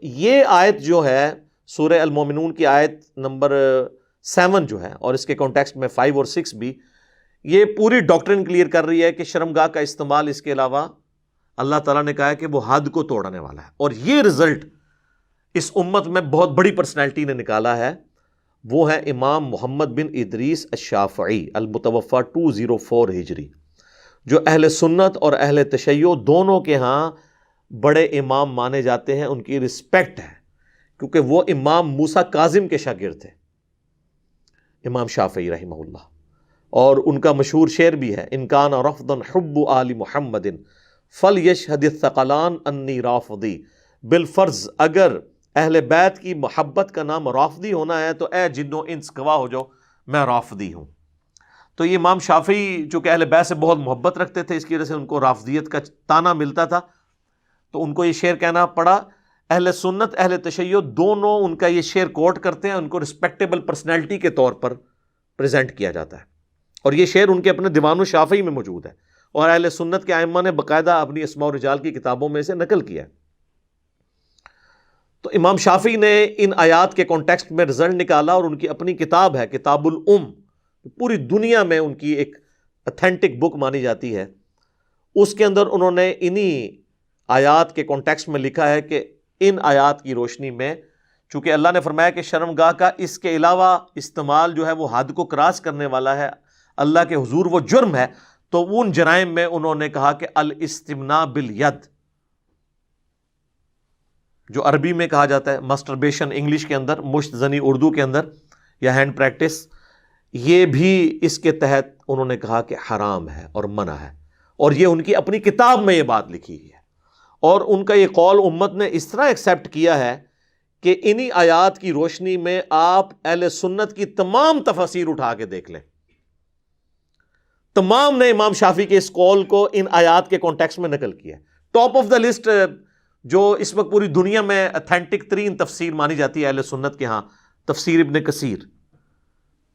یہ آیت جو ہے سورہ المومنون کی آیت نمبر 7 جو ہے، اور اس کے کانٹیکسٹ میں 5 اور 6 بھی، یہ پوری ڈاکٹرن کلیئر کر رہی ہے کہ شرمگاہ کا استعمال اس کے علاوہ اللہ تعالیٰ نے کہا ہے کہ وہ حد کو توڑنے والا ہے. اور یہ رزلٹ اس امت میں بہت بڑی پرسنالٹی نے نکالا ہے، وہ ہے امام محمد بن ادریس الشافعی المتوفی 204 ہجری، جو اہل سنت اور اہل تشیع دونوں کے ہاں بڑے امام مانے جاتے ہیں. ان کی رسپیکٹ ہے کیونکہ وہ امام موسیٰ کاظم کے شاگرد تھے، امام شافعی رحمہ اللہ. اور ان کا مشہور شعر بھی ہے، ان کان رفضا حب آل محمد فلیشہد الثقلان انی رافضی. بالفرض اگر اہل بیت کی محبت کا نام رافضی ہونا ہے تو اے جنو انس گواہ ہو جاؤ میں رافضی ہوں. تو یہ امام شافعی جو کہ اہل بیت سے بہت محبت رکھتے تھے، اس کی وجہ سے ان کو رافضیت کا طعنہ ملتا تھا، تو ان کو یہ شعر کہنا پڑا. اہل سنت اہل تشیع دونوں ان کا یہ شعر کوٹ کرتے ہیں، ان کو رسپیکٹیبل پرسنالٹی کے طور پر پریزنٹ کیا جاتا ہے. اور یہ شعر ان کے اپنے دیوان الشافعی میں موجود ہے، اور اہل سنت کے ائمہ نے باقاعدہ اپنی اسماء الرجال کی کتابوں میں سے نقل کیا ہے. تو امام شافعی نے ان آیات کے کانٹیکسٹ میں رزلٹ نکالا، اور ان کی اپنی کتاب ہے کتاب الام، پوری دنیا میں ان کی ایک اتھینٹک بک مانی جاتی ہے. اس کے اندر انہوں نے انہی آیات کے کانٹیکسٹ میں لکھا ہے کہ ان آیات کی روشنی میں چونکہ اللہ نے فرمایا کہ شرمگاہ کا اس کے علاوہ استعمال جو ہے وہ حد کو کراس کرنے والا ہے، اللہ کے حضور وہ جرم ہے، تو ان جرائم میں انہوں نے کہا کہ الاستمناء بالید، جو عربی میں کہا جاتا ہے مسٹربیشن انگلش کے اندر، مشت زنی اردو کے اندر، یا ہینڈ پریکٹس، یہ بھی اس کے تحت انہوں نے کہا کہ حرام ہے اور منع ہے. اور یہ ان کی اپنی کتاب میں یہ بات لکھی ہے، اور ان کا یہ قول امت نے اس طرح ایکسیپٹ کیا ہے کہ انہی آیات کی روشنی میں آپ اہل سنت کی تمام تفاسیر اٹھا کے دیکھ لیں، تمام نے امام شافعی کے اس قول کو ان آیات کے کانٹیکسٹ میں نقل کیا ہے. ٹاپ آف دا لسٹ جو اس وقت پوری دنیا میں اتھینٹک ترین تفسیر مانی جاتی ہے اہل سنت کے ہاں، تفسیر ابن کثیر.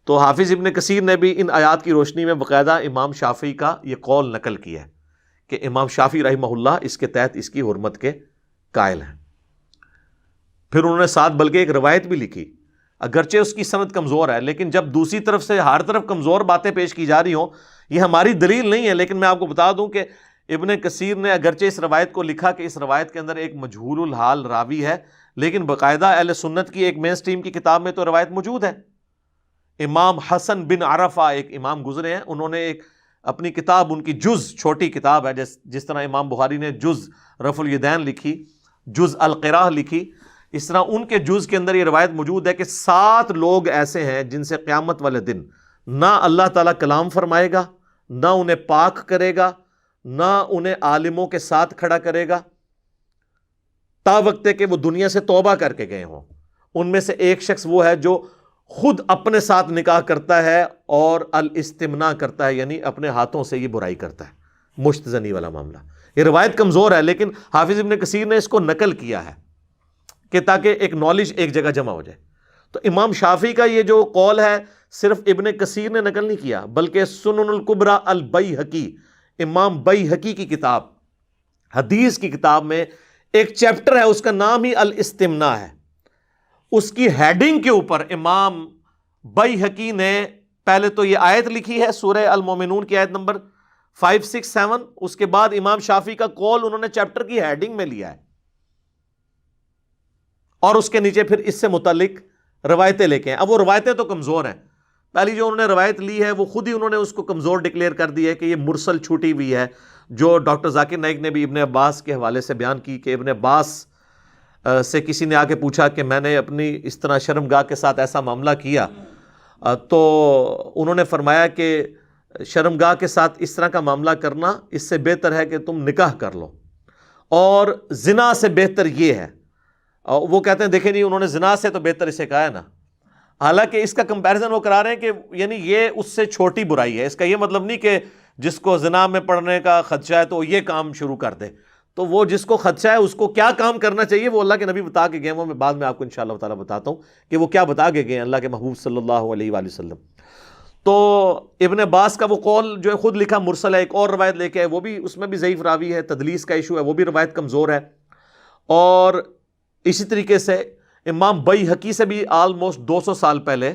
تو حافظ ابن کثیر نے بھی ان آیات کی روشنی میں باقاعدہ امام شافعی کا یہ قول نقل کیا ہے کہ امام شافعی رحمہ اللہ اس کے تحت اس کی حرمت کے قائل ہیں. پھر انہوں نے ساتھ بلکہ ایک روایت بھی لکھی، اگرچہ اس کی سند کمزور ہے، لیکن جب دوسری طرف سے ہر طرف کمزور باتیں پیش کی جا رہی ہوں، یہ ہماری دلیل نہیں ہے، لیکن میں آپ کو بتا دوں کہ ابن کثیر نے اگرچہ اس روایت کو لکھا کہ اس روایت کے اندر ایک مجہول الحال راوی ہے، لیکن باقاعدہ اہل سنت کی ایک مین سٹریم کی کتاب میں تو روایت موجود ہے. امام حسن بن عرفہ ایک امام گزرے ہیں، انہوں نے ایک اپنی کتاب، ان کی جز چھوٹی کتاب ہے، جس طرح امام بخاری نے جز رفع الیدین لکھی، جز القراء لکھی، اس طرح ان کے جز کے اندر یہ روایت موجود ہے کہ 7 لوگ ایسے ہیں جن سے قیامت والے دن نہ اللہ تعالیٰ کلام فرمائے گا، نہ انہیں پاک کرے گا، نہ انہیں عالموں کے ساتھ کھڑا کرے گا، تا وقت کہ وہ دنیا سے توبہ کر کے گئے ہوں. ان میں سے ایک شخص وہ ہے جو خود اپنے ساتھ نکاح کرتا ہے اور الاستمناء کرتا ہے، یعنی اپنے ہاتھوں سے یہ برائی کرتا ہے، مشت زنی والا معاملہ. یہ روایت کمزور ہے، لیکن حافظ ابن کثیر نے اس کو نقل کیا ہے کہ تاکہ ایک نالج ایک جگہ جمع ہو جائے. تو امام شافعی کا یہ جو قول ہے صرف ابن کثیر نے نقل نہیں کیا، بلکہ سنن الکبریٰ البیہقی، امام بیہقی کی کتاب، حدیث کی کتاب میں ایک چیپٹر ہے، اس کا نام ہی الاستمناء ہے. اس کی ہیڈنگ کے اوپر امام بیہقی نے پہلے تو یہ آیت لکھی ہے سورہ المومنون کی آیت نمبر 5، 6، 7، اس کے بعد امام شافعی کا قول انہوں نے چیپٹر کی ہیڈنگ میں لیا ہے، اور اس کے نیچے پھر اس سے متعلق روایتیں لے کے ہیں. اب وہ روایتیں تو کمزور ہیں، پہلی جو انہوں نے روایت لی ہے وہ خود ہی انہوں نے اس کو کمزور ڈکلیئر کر دی ہے کہ یہ مرسل چھوٹی ہوئی ہے، جو ڈاکٹر ذاکر نائک نے بھی ابن عباس کے حوالے سے بیان کی کہ ابن عباس سے کسی نے آ کے پوچھا کہ میں نے اپنی اس طرح شرمگاہ کے ساتھ ایسا معاملہ کیا، تو انہوں نے فرمایا کہ شرمگاہ کے ساتھ اس طرح کا معاملہ کرنا اس سے بہتر ہے کہ تم نکاح کر لو، اور زنا سے بہتر یہ ہے. وہ کہتے ہیں دیکھیں جی انہوں نے زنا سے تو بہتر اسے کہا ہے نا، حالانکہ اس کا کمپیریزن وہ کرا رہے ہیں کہ یعنی یہ اس سے چھوٹی برائی ہے. اس کا یہ مطلب نہیں کہ جس کو زنا میں پڑنے کا خدشہ ہے تو یہ کام شروع کر دے، تو وہ جس کو خدشہ ہے اس کو کیا کام کرنا چاہیے وہ اللہ کے نبی بتا کے گئے، وہ میں بعد میں آپ کو انشاءاللہ تعالیٰ بتاتا ہوں کہ وہ کیا بتا کے گئے اللہ کے محبوب صلی اللہ علیہ وآلہ وسلم. تو ابن عباس کا وہ قول جو ہے خود لکھا مرسل ہے. ایک اور روایت لے کے ہے، وہ بھی اس میں بھی ضعیف راوی ہے، تدلیس کا ایشو ہے، وہ بھی روایت کمزور ہے. اور اسی طریقے سے امام بیہقی سے بھی آلموسٹ 200 سال پہلے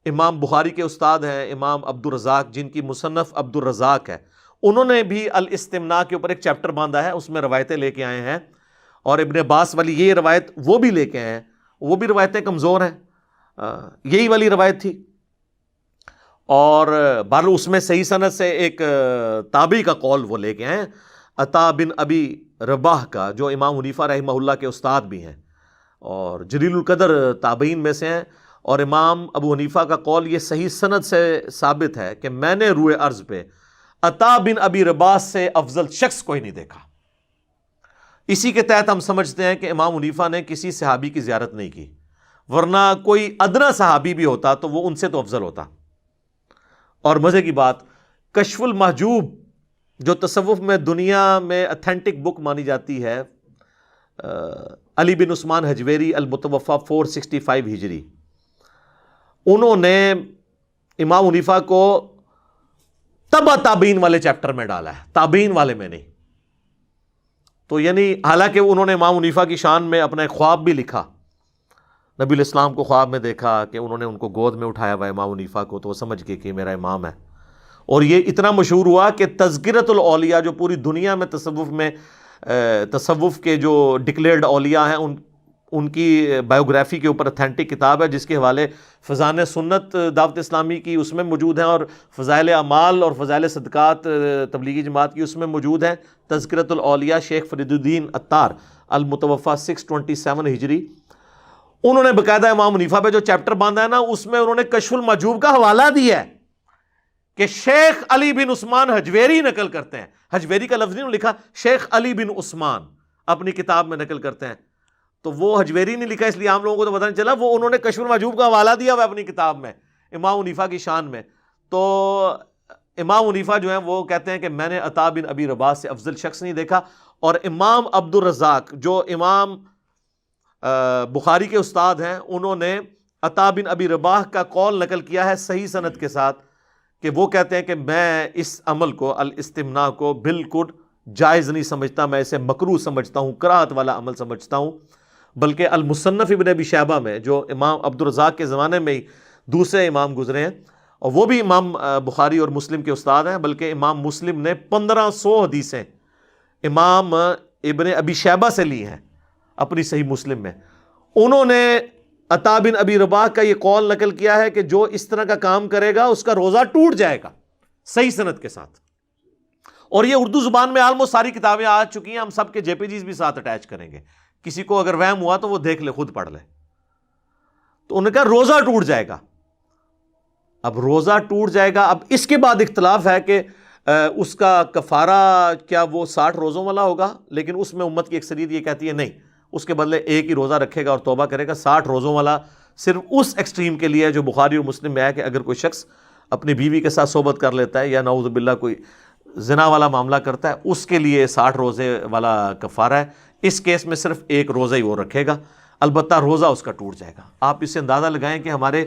امام بخاری کے استاد ہیں امام عبدالرزاق، جن کی مصنف عبدالرزاق ہے، انہوں نے بھی الاستمناء کے اوپر ایک چیپٹر باندھا ہے، اس میں روایتیں لے کے آئے ہیں، اور ابن عباس والی یہ روایت وہ بھی لے کے آئے ہیں، وہ بھی روایتیں کمزور ہیں، یہی والی روایت تھی۔ اور بہرحال اس میں صحیح سند سے ایک تابعی کا قول وہ لے کے آئے ہیں، عطا بن ابی رباح کا، جو امام حنیفہ رحمہ اللہ کے استاد بھی ہیں اور جلیل القدر تابعین میں سے ہیں، اور امام ابو حنیفہ کا قول یہ صحیح سند سے ثابت ہے کہ میں نے روئے ارض پہ عطا بن ابی رباح سے افضل شخص کوئی نہیں دیکھا۔ اسی کے تحت ہم سمجھتے ہیں کہ امام حنیفہ نے کسی صحابی کی زیارت نہیں کی، ورنہ کوئی ادنا صحابی بھی ہوتا تو وہ ان سے تو افضل ہوتا۔ اور مزے کی بات، کشف المحجوب جو تصوف میں دنیا میں اتھینٹک بک مانی جاتی ہے، علی بن عثمان حجویری المتوفا 465 ہجری، انہوں نے امام حنیفہ کو تبع تابعین والے چیپٹر میں ڈالا ہے، تابعین والے میں نہیں۔ تو یعنی حالانکہ انہوں نے امام حنیفہ کی شان میں اپنا ایک خواب بھی لکھا، نبی الاسلام کو خواب میں دیکھا کہ انہوں نے ان کو گود میں اٹھایا ہوا امام حنیفہ کو، تو وہ سمجھ گئے کہ میرا امام ہے، اور یہ اتنا مشہور ہوا کہ تذکرۃ الاولیاء جو پوری دنیا میں تصوف کے جو ڈکلیئرڈ اولیاء ہیں ان کی بایوگرافی کے اوپر اتھینٹک کتاب ہے، جس کے حوالے فضائل سنت دعوت اسلامی کی اس میں موجود ہیں، اور فضائل اعمال اور فضائل صدقات تبلیغی جماعت کی اس میں موجود ہیں، تذکرۃ الاولیاء شیخ فرید الدین عطار المتوفا 627 ہجری۔ انہوں نے باقاعدہ امام حنیفہ پہ جو چیپٹر باندھا ہے نا، اس میں انہوں نے کشف المحجوب کا حوالہ دیا ہے کہ شیخ علی بن عثمان حجویری نقل کرتے ہیں، حجویری کا لفظ نہیں لکھا، شیخ علی بن عثمان اپنی کتاب میں نقل کرتے ہیں، تو وہ حجویری نہیں لکھا، اس لیے عام لوگوں کو تو پتہ نہیں چلا، وہ انہوں نے کشف المحجوب کا حوالہ دیا ہوا اپنی کتاب میں امام حنیفہ کی شان میں۔ تو امام حنیفہ جو ہیں وہ کہتے ہیں کہ میں نے عطا بن ابی رباح سے افضل شخص نہیں دیکھا، اور امام عبدالرزاق جو امام بخاری کے استاد ہیں، انہوں نے عطا بن ابی رباح کا قول نقل کیا ہے صحیح سند کے ساتھ، کہ وہ کہتے ہیں کہ میں اس عمل کو، الاستمناء کو، بالکل جائز نہیں سمجھتا، میں اسے مکروہ سمجھتا ہوں، کراہت والا عمل سمجھتا ہوں۔ بلکہ المصنف ابن ابی شیبہ میں، جو امام عبدالرزاق کے زمانے میں ہی دوسرے امام گزرے ہیں، اور وہ بھی امام بخاری اور مسلم کے استاد ہیں، بلکہ امام مسلم نے 1500 حدیثیں امام ابن ابی شیبہ سے لی ہیں اپنی صحیح مسلم میں۔ انہوں نے عطا بن ابی رباح کا یہ قول نقل کیا ہے کہ جو اس طرح کا کام کرے گا اس کا روزہ ٹوٹ جائے گا، صحیح سند کے ساتھ۔ اور یہ اردو زبان میں آلموسٹ ساری کتابیں آ چکی ہیں، ہم سب کے JPGs بھی ساتھ اٹیچ کریں گے، کسی کو اگر وہم ہوا تو وہ دیکھ لے، خود پڑھ لے۔ تو انہوں نے کہا روزہ ٹوٹ جائے گا۔ اب روزہ ٹوٹ جائے گا، اب اس کے بعد اختلاف ہے کہ اس کا کفارہ کیا وہ 60 روزوں والا ہوگا، لیکن اس میں امت کی اکثریت یہ کہتی ہے نہیں، اس کے بدلے ایک ہی روزہ رکھے گا اور توبہ کرے گا۔ 60 روزوں والا صرف اس ایکسٹریم کے لیے جو بخاری اور مسلم میں ہے کہ اگر کوئی شخص اپنی بیوی کے ساتھ صحبت کر لیتا ہے یا نعوذ باللہ کوئی زنا والا معاملہ کرتا ہے، اس کے لیے 60 روزے والا کفارہ ہے۔ اس کیس میں صرف ایک روزہ ہی وہ رکھے گا، البتہ روزہ اس کا ٹوٹ جائے گا۔ آپ اس سے اندازہ لگائیں کہ ہمارے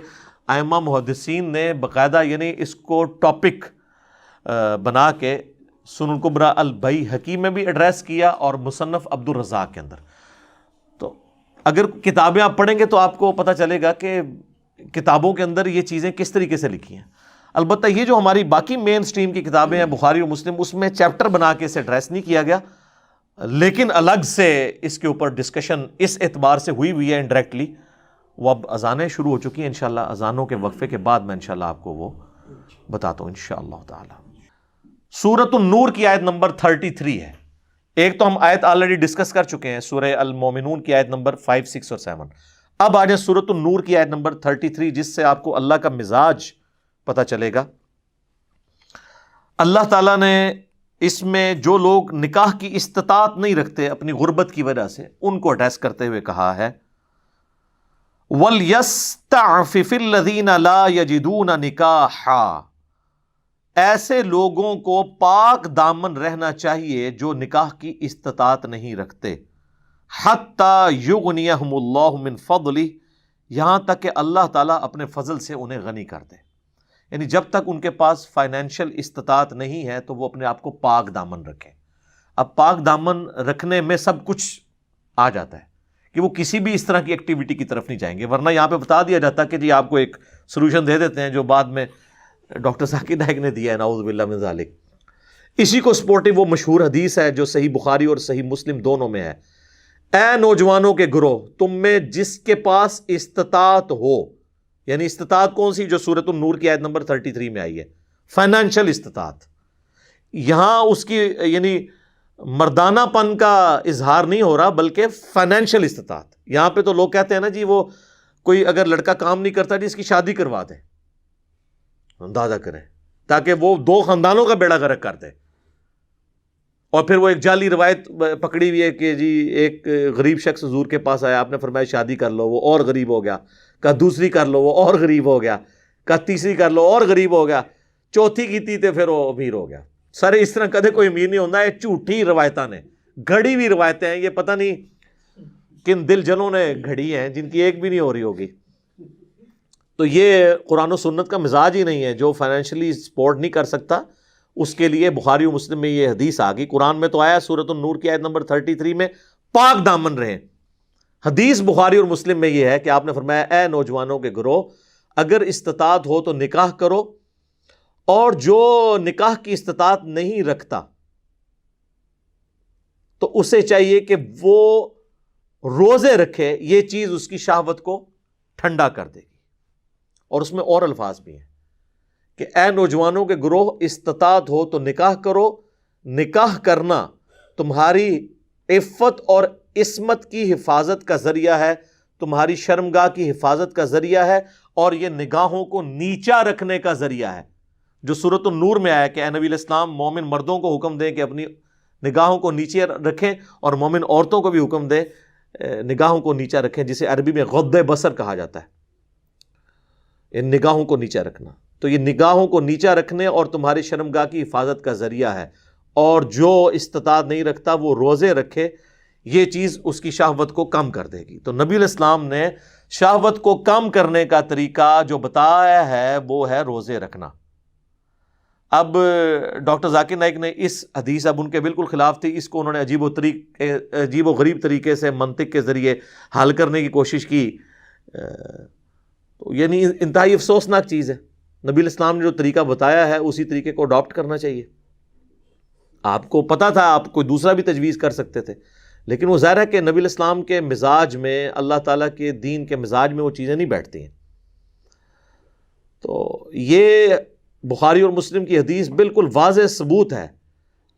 ائمہ محدثین نے باقاعدہ یعنی اس کو ٹاپک بنا کے سنن کبریٰ البیہقی میں بھی ایڈریس کیا اور مصنف عبدالرزاق کے اندر۔ تو اگر کتابیں آپ پڑھیں گے تو آپ کو پتہ چلے گا کہ کتابوں کے اندر یہ چیزیں کس طریقے سے لکھی ہیں۔ البتہ یہ جو ہماری باقی مین سٹریم کی کتابیں ہیں بخاری اور مسلم، اس میں چیپٹر بنا کے اسے ایڈریس نہیں کیا گیا، لیکن الگ سے اس کے اوپر ڈسکشن اس اعتبار سے ہوئی ہے انڈائریکٹلی۔ وہ اب اذانیں شروع ہو چکی ہیں، انشاءاللہ اذانوں کے وقفے کے بعد میں انشاءاللہ آپ کو وہ بتاتا ہوں انشاءاللہ تعالی۔ سورۃ النور کی آیت نمبر 33 ہے۔ ایک تو ہم آیت آلریڈی ڈسکس کر چکے ہیں، سورہ المومنون کی آیت نمبر 5، 6 اور 7۔ اب آ جائیں سورۃ النور کی آیت نمبر 33، جس سے آپ کو اللہ کا مزاج پتہ چلے گا۔ اللہ تعالیٰ نے اس میں جو لوگ نکاح کی استطاعت نہیں رکھتے اپنی غربت کی وجہ سے، ان کو ایڈریس کرتے ہوئے کہا ہے وَلْيَسْتَعْفِفِ الَّذِينَ لَا يَجِدُونَ نِكَاحًا، ایسے لوگوں کو پاک دامن رہنا چاہیے جو نکاح کی استطاعت نہیں رکھتے، حَتَّى يُغْنِيَهُمُ اللَّهُ مِنْ فَضْلِهِ، یہاں تک کہ اللہ تعالیٰ اپنے فضل سے انہیں غنی کر دے۔ یعنی جب تک ان کے پاس فائنینشیل استطاعت نہیں ہے تو وہ اپنے آپ کو پاک دامن رکھیں۔ اب پاک دامن رکھنے میں سب کچھ آ جاتا ہے، کہ وہ کسی بھی اس طرح کی ایکٹیویٹی کی طرف نہیں جائیں گے، ورنہ یہاں پہ بتا دیا جاتا کہ جی آپ کو ایک سولوشن دے دیتے ہیں جو بعد میں ڈاکٹر ذاکر نائک نے دیا ہے، نعوذ باللہ من ذالک۔ اسی کو سپورٹو وہ مشہور حدیث ہے جو صحیح بخاری اور صحیح مسلم دونوں میں ہے، اے نوجوانوں کے گروہ، تم میں جس کے پاس استطاعت ہو، یعنی استطاعت کون سی؟ جو سورۃ النور کی آیت نمبر 33 میں آئی ہے، فائنینشل استطاعت۔ یہاں اس کی یعنی مردانہ پن کا اظہار نہیں ہو رہا، بلکہ فائنینشل استطاعت۔ یہاں پہ تو لوگ کہتے ہیں نا جی وہ کوئی اگر لڑکا کام نہیں کرتا جی اس کی شادی کروا دیں، اندازہ کریں، تاکہ وہ دو خاندانوں کا بیڑا غرق کر دے۔ اور پھر وہ ایک جعلی روایت پکڑی ہوئی ہے کہ جی ایک غریب شخص حضور کے پاس آیا، آپ نے فرمایا شادی کر لو، وہ اور غریب ہو گیا، کہا دوسری کر لو، وہ اور غریب ہو گیا، کہا تیسری کر لو، اور غریب ہو گیا، چوتھی کی تے پھر وہ امیر ہو گیا۔ سارے اس طرح کدے کوئی امیر نہیں ہوتا، یہ جھوٹی روایتاں نے، گھڑی ہوئی روایتیں ہیں، یہ پتہ نہیں کن دل جنوں نے گھڑی ہیں جن کی ایک بھی نہیں ہو رہی ہوگی۔ تو یہ قرآن و سنت کا مزاج ہی نہیں ہے۔ جو فائنینشلی سپورٹ نہیں کر سکتا اس کے لیے بخاری و مسلم میں یہ حدیث آ گئی۔ قرآن میں تو آیا سورۃ النور کی آیت نمبر 33 میں پاک دامن رہیں، حدیث بخاری اور مسلم میں یہ ہے کہ آپ نے فرمایا اے نوجوانوں کے گروہ، اگر استطاعت ہو تو نکاح کرو، اور جو نکاح کی استطاعت نہیں رکھتا تو اسے چاہیے کہ وہ روزے رکھے، یہ چیز اس کی شہوت کو ٹھنڈا کر دے گی۔ اور اس میں اور الفاظ بھی ہیں کہ اے نوجوانوں کے گروہ، استطاعت ہو تو نکاح کرو، نکاح کرنا تمہاری عفت اور عصمت کی حفاظت کا ذریعہ ہے، تمہاری شرمگاہ کی حفاظت کا ذریعہ ہے، اور یہ نگاہوں کو نیچا رکھنے کا ذریعہ ہے، جو سورۃ النور میں آیا کہ اے نبی علیہ السلام مومن مردوں کو حکم دیں کہ اپنی نگاہوں کو نیچے رکھیں، اور مومن عورتوں کو بھی حکم دیں نگاہوں کو نیچا رکھیں، جسے عربی میں غض بصر کہا جاتا ہے، ان نگاہوں کو نیچا رکھنا۔ تو یہ نگاہوں کو نیچا رکھنے اور تمہاری شرمگاہ کی حفاظت کا ذریعہ ہے، اور جو استطاعت نہیں رکھتا وہ روزے رکھے، یہ چیز اس کی شہوت کو کم کر دے گی۔ تو نبی علیہ السلام نے شہوت کو کم کرنے کا طریقہ جو بتایا ہے وہ ہے روزے رکھنا۔ اب ڈاکٹر ذاکر نائک نے اس حدیث، اب ان کے بالکل خلاف تھی، اس کو انہوں نے عجیب و غریب طریقے سے منطق کے ذریعے حل کرنے کی کوشش کی، تو یعنی انتہائی افسوسناک چیز ہے۔ نبی علیہ السلام نے جو طریقہ بتایا ہے اسی طریقے کو اڈاپٹ کرنا چاہیے۔ آپ کو پتا تھا آپ کوئی دوسرا بھی تجویز کر سکتے تھے، لیکن وہ ظاہر ہے کہ نبی علیہ السلام کے مزاج میں، اللہ تعالیٰ کے دین کے مزاج میں وہ چیزیں نہیں بیٹھتی ہیں۔ تو یہ بخاری اور مسلم کی حدیث بالکل واضح ثبوت ہے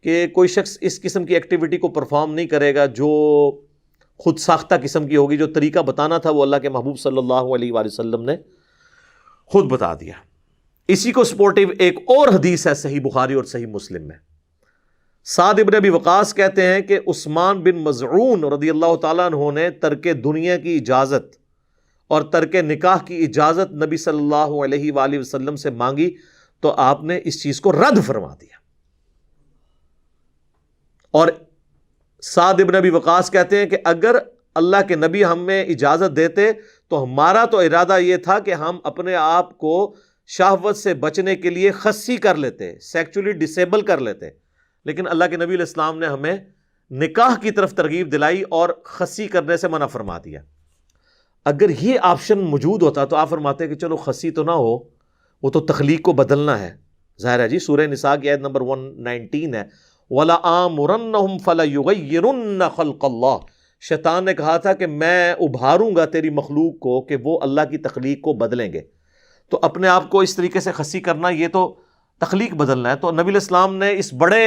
کہ کوئی شخص اس قسم کی ایکٹیویٹی کو پرفارم نہیں کرے گا جو خود ساختہ قسم کی ہوگی۔ جو طریقہ بتانا تھا وہ اللہ کے محبوب صلی اللہ علیہ وآلہ وسلم نے خود بتا دیا۔ اسی کو سپورٹیو ایک اور حدیث ہے صحیح بخاری اور صحیح مسلم میں۔ سعد ابن ابی وقاص کہتے ہیں کہ عثمان بن مظعون رضی اللہ تعالیٰ عنہ نے ترک دنیا کی اجازت اور ترک نکاح کی اجازت نبی صلی اللہ علیہ وآلہ وسلم سے مانگی تو آپ نے اس چیز کو رد فرما دیا۔ اور سعد ابن ابی وقاص کہتے ہیں کہ اگر اللہ کے نبی ہمیں اجازت دیتے تو ہمارا تو ارادہ یہ تھا کہ ہم اپنے آپ کو شہوت سے بچنے کے لیے خصی کر لیتے، سیکچولی ڈسیبل کر لیتے، لیکن اللہ کے نبی علیہ السلام نے ہمیں نکاح کی طرف ترغیب دلائی اور خصی کرنے سے منع فرما دیا۔ اگر یہ آپشن موجود ہوتا تو آپ فرماتے کہ چلو خصی تو نہ ہو، وہ تو تخلیق کو بدلنا ہے، ظاہر ہے جی۔ سورہ نساء کی آیت نمبر 119 ہے، وَلَآمُرَنَّهُمْ فَلَيُغَيِّرُنَّ خَلْقَ اللَّهِ۔ شیطان نے کہا تھا کہ میں ابھاروں گا تیری مخلوق کو کہ وہ اللہ کی تخلیق کو بدلیں گے۔ تو اپنے آپ کو اس طریقے سے خصی کرنا یہ تو تخلیق بدلنا ہے۔ تو نبی علیہ السلام نے اس بڑے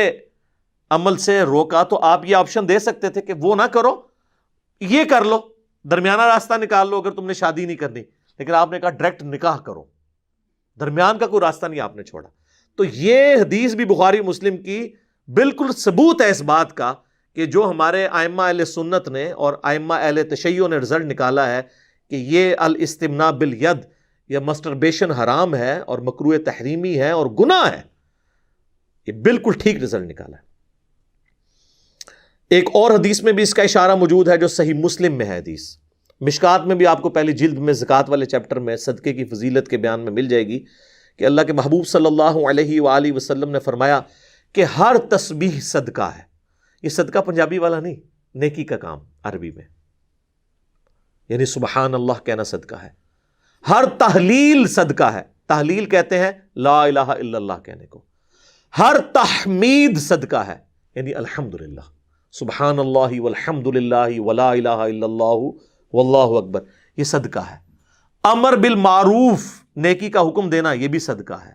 عمل سے روکا، تو آپ یہ آپشن دے سکتے تھے کہ وہ نہ کرو، یہ کر لو، درمیانہ راستہ نکال لو اگر تم نے شادی نہیں کرنی، لیکن آپ نے کہا ڈائریکٹ نکاح کرو، درمیان کا کوئی راستہ نہیں آپ نے چھوڑا۔ تو یہ حدیث بھی بخاری مسلم کی بالکل ثبوت ہے اس بات کا کہ جو ہمارے ائمہ اہل سنت نے اور ائمہ اہل تشیع نے رزلٹ نکالا ہے کہ یہ الاستمناء بالید یا مسٹربیشن حرام ہے اور مکروہ تحریمی ہے اور گناہ ہے، یہ بالکل ٹھیک رزلٹ نکالا ہے۔ ایک اور حدیث میں بھی اس کا اشارہ موجود ہے جو صحیح مسلم میں ہے حدیث، مشکات میں بھی آپ کو پہلی جلد میں زکوٰۃ والے چیپٹر میں صدقے کی فضیلت کے بیان میں مل جائے گی کہ اللہ کے محبوب صلی اللہ علیہ وآلہ وسلم نے فرمایا کہ ہر تسبیح صدقہ ہے۔ یہ صدقہ پنجابی والا نہیں، نیکی کا کام عربی میں۔ یعنی سبحان اللہ کہنا صدقہ ہے. ہر تحلیل صدقہ ہے. تحلیل کہتے ہیں لا الہ الا اللہ کہنے کو. ہر تحمید صدقہ ہے, یعنی الحمدللہ, سبحان اللہ والحمد للہ ولا الہ الا اللہ واللہ اکبر, یہ صدقہ ہے. امر بالمعروف, نیکی کا حکم دینا, یہ بھی صدقہ ہے.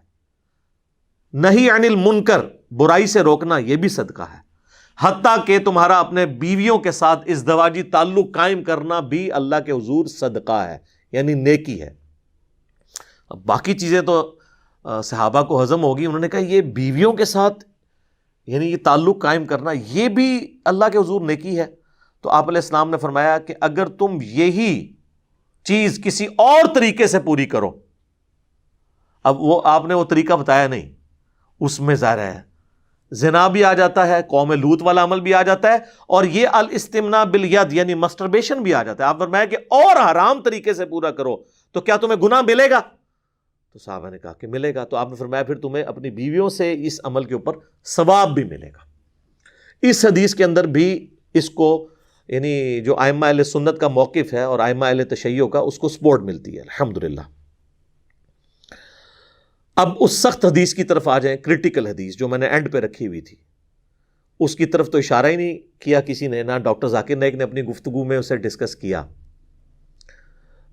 نہی عن المنکر, برائی سے روکنا, یہ بھی صدقہ ہے. حتیٰ کہ تمہارا اپنے بیویوں کے ساتھ ازدواجی تعلق قائم کرنا بھی اللہ کے حضور صدقہ ہے, یعنی نیکی ہے. اب باقی چیزیں تو صحابہ کو ہضم ہوگی. انہوں نے کہا یہ بیویوں کے ساتھ یعنی یہ تعلق قائم کرنا یہ بھی اللہ کے حضور نیکی ہے. تو آپ علیہ السلام نے فرمایا کہ اگر تم یہی چیز کسی اور طریقے سے پوری کرو, اب وہ آپ نے وہ طریقہ بتایا نہیں, اس میں ظاہر ہے زنا بھی آ جاتا ہے, قوم لوط والا عمل بھی آ جاتا ہے, اور یہ الاستمناء بالید یعنی مسٹربیشن بھی آ جاتا ہے. آپ فرمایا کہ اور حرام طریقے سے پورا کرو تو کیا تمہیں گناہ ملے گا؟ تو صحابہ نے کہا کہ ملے گا. تو آپ نے فرمایا پھر تمہیں اپنی بیویوں سے اس عمل کے اوپر ثواب بھی ملے گا. اس حدیث کے اندر بھی اس کو یعنی جو ائمہ اہل سنت کا موقف ہے اور ائمہ اہل تشیع کا, اس کو سپورٹ ملتی ہے الحمدللہ. اب اس سخت حدیث کی طرف آ جائیں, کریٹیکل حدیث جو میں نے اینڈ پہ رکھی ہوئی تھی, اس کی طرف تو اشارہ ہی نہیں کیا کسی نے, نہ ڈاکٹر ذاکر نائک نے اپنی گفتگو میں اسے ڈسکس کیا,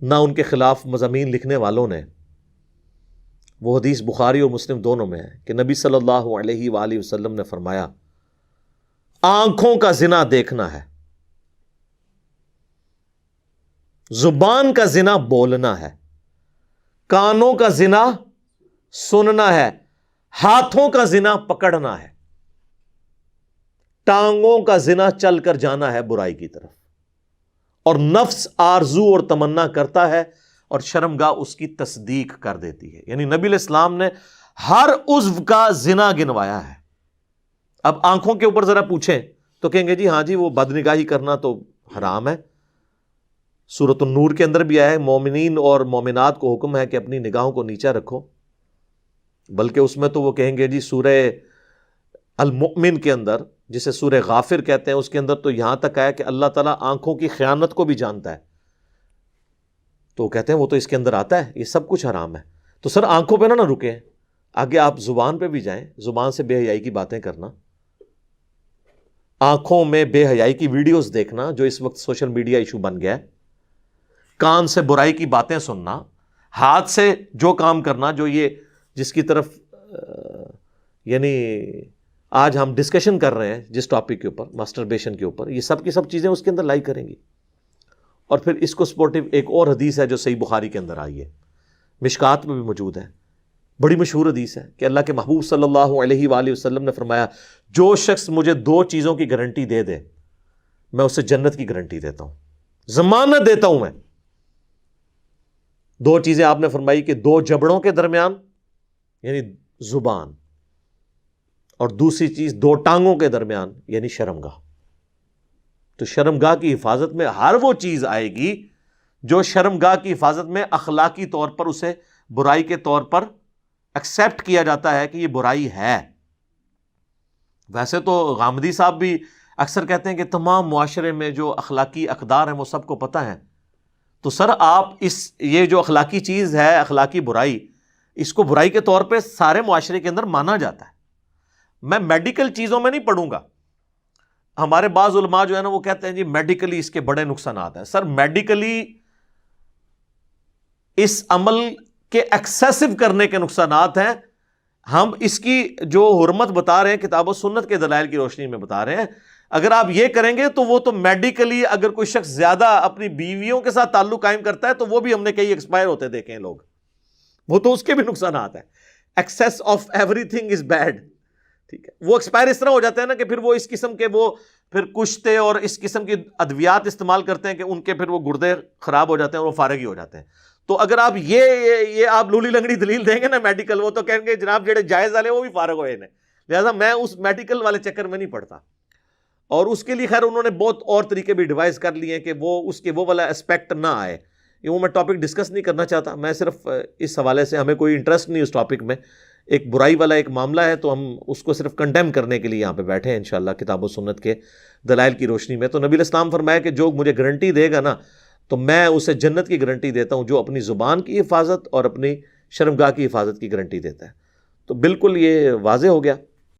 نہ ان کے خلاف مضامین لکھنے والوں نے. وہ حدیث بخاری اور مسلم دونوں میں ہے کہ نبی صلی اللہ علیہ وآلہ وسلم نے فرمایا آنکھوں کا زنا دیکھنا ہے, زبان کا زنا بولنا ہے, کانوں کا زنا سننا ہے, ہاتھوں کا زنا پکڑنا ہے, ٹانگوں کا زنا چل کر جانا ہے برائی کی طرف, اور نفس آرزو اور تمنا کرتا ہے اور شرمگاہ اس کی تصدیق کر دیتی ہے. یعنی نبی علیہ السلام نے ہر عضو کا زنا گنوایا ہے. اب آنکھوں کے اوپر ذرا پوچھیں تو کہیں گے جی ہاں جی وہ بدنگاہی کرنا تو حرام ہے, سورۃ النور کے اندر بھی آیا ہے مومنین اور مومنات کو حکم ہے کہ اپنی نگاہوں کو نیچا رکھو. بلکہ اس میں تو وہ کہیں گے جی سورہ المؤمن کے اندر, جسے سورہ غافر کہتے ہیں, اس کے اندر تو یہاں تک آیا کہ اللہ تعالیٰ آنکھوں کی خیانت کو بھی جانتا ہے. تو وہ کہتے ہیں وہ تو اس کے اندر آتا ہے, یہ سب کچھ حرام ہے. تو سر آنکھوں پہ نہ رکیں, آگے آپ زبان پہ بھی جائیں. زبان سے بے حیائی کی باتیں کرنا, آنکھوں میں بے حیائی کی ویڈیوز دیکھنا جو اس وقت سوشل میڈیا ایشو بن گیا ہے, کان سے برائی کی باتیں سننا, ہاتھ سے جو کام کرنا جو یہ جس کی طرف یعنی آج ہم ڈسکشن کر رہے ہیں جس ٹاپک کے اوپر, ماسٹربیشن کے اوپر, یہ سب کی سب چیزیں اس کے اندر لائی کریں گی. اور پھر اس کو سپورٹیو ایک اور حدیث ہے جو صحیح بخاری کے اندر آئی ہے, مشکات میں بھی موجود ہے, بڑی مشہور حدیث ہے کہ اللہ کے محبوب صلی اللہ علیہ وآلہ وسلم نے فرمایا جو شخص مجھے 2 چیزوں کی گارنٹی دے دے میں اسے جنت کی گارنٹی دیتا ہوں, ضمانت دیتا ہوں میں. 2 چیزیں آپ نے فرمائی کہ 2 جبڑوں کے درمیان یعنی زبان, اور دوسری چیز 2 ٹانگوں کے درمیان یعنی شرمگاہ. تو شرمگاہ کی حفاظت میں ہر وہ چیز آئے گی جو شرمگاہ کی حفاظت میں اخلاقی طور پر اسے برائی کے طور پر ایکسیپٹ کیا جاتا ہے کہ یہ برائی ہے. ویسے تو غامدی صاحب بھی اکثر کہتے ہیں کہ تمام معاشرے میں جو اخلاقی اقدار ہیں وہ سب کو پتہ ہیں. تو سر آپ یہ جو اخلاقی چیز ہے, اخلاقی برائی, اس کو برائی کے طور پہ سارے معاشرے کے اندر مانا جاتا ہے. میں میڈیکل چیزوں میں نہیں پڑھوں گا. ہمارے بعض علماء جو ہے نا وہ کہتے ہیں جی میڈیکلی اس کے بڑے نقصانات ہیں. سر میڈیکلی اس عمل کے ایکسیسو کرنے کے نقصانات ہیں. ہم اس کی جو حرمت بتا رہے ہیں کتاب و سنت کے دلائل کی روشنی میں بتا رہے ہیں. اگر آپ یہ کریں گے تو وہ تو میڈیکلی اگر کوئی شخص زیادہ اپنی بیویوں کے ساتھ تعلق قائم کرتا ہے تو وہ بھی ہم نے کئی ایکسپائر ہوتے دیکھے ہیں لوگ, وہ تو اس کے بھی نقصانات ہیں. Access of every thing is bad. ٹھیک ہے, وہ ایکسپائر اس طرح ہو جاتے ہیں نا کہ پھر وہ اس قسم کے وہ پھر کشتے اور اس قسم کی ادویات استعمال کرتے ہیں کہ ان کے پھر وہ گردے خراب ہو جاتے ہیں اور وہ فارغ ہی ہو جاتے ہیں. تو اگر آپ یہ آپ لولی لنگڑی دلیل دیں گے نا میڈیکل, وہ تو کہیں گے جناب جڑے جائز والے وہ بھی فارغ ہوئے ہیں. لہٰذا میں اس میڈیکل والے چکر میں نہیں پڑتا. اور اس کے لیے خیر انہوں نے بہت اور طریقے بھی ڈیوائز کر لیے ہیں کہ وہ اس کے وہ والا اسپیکٹ نہ آئے. یہ وہ میں ٹاپک ڈسکس نہیں کرنا چاہتا. میں صرف اس حوالے سے ہمیں کوئی انٹرسٹ نہیں اس ٹاپک میں. ایک برائی والا ایک معاملہ ہے تو ہم اس کو صرف کنڈیم کرنے کے لیے یہاں پہ بیٹھے ہیں انشاءاللہ کتاب و سنت کے دلائل کی روشنی میں. تو نبی علیہ السلام فرمایا کہ جو مجھے گارنٹی دے گا نا تو میں اسے جنت کی گارنٹی دیتا ہوں جو اپنی زبان کی حفاظت اور اپنی شرمگاہ کی حفاظت کی گارنٹی دیتا ہے۔ تو بالکل یہ واضح ہو گیا۔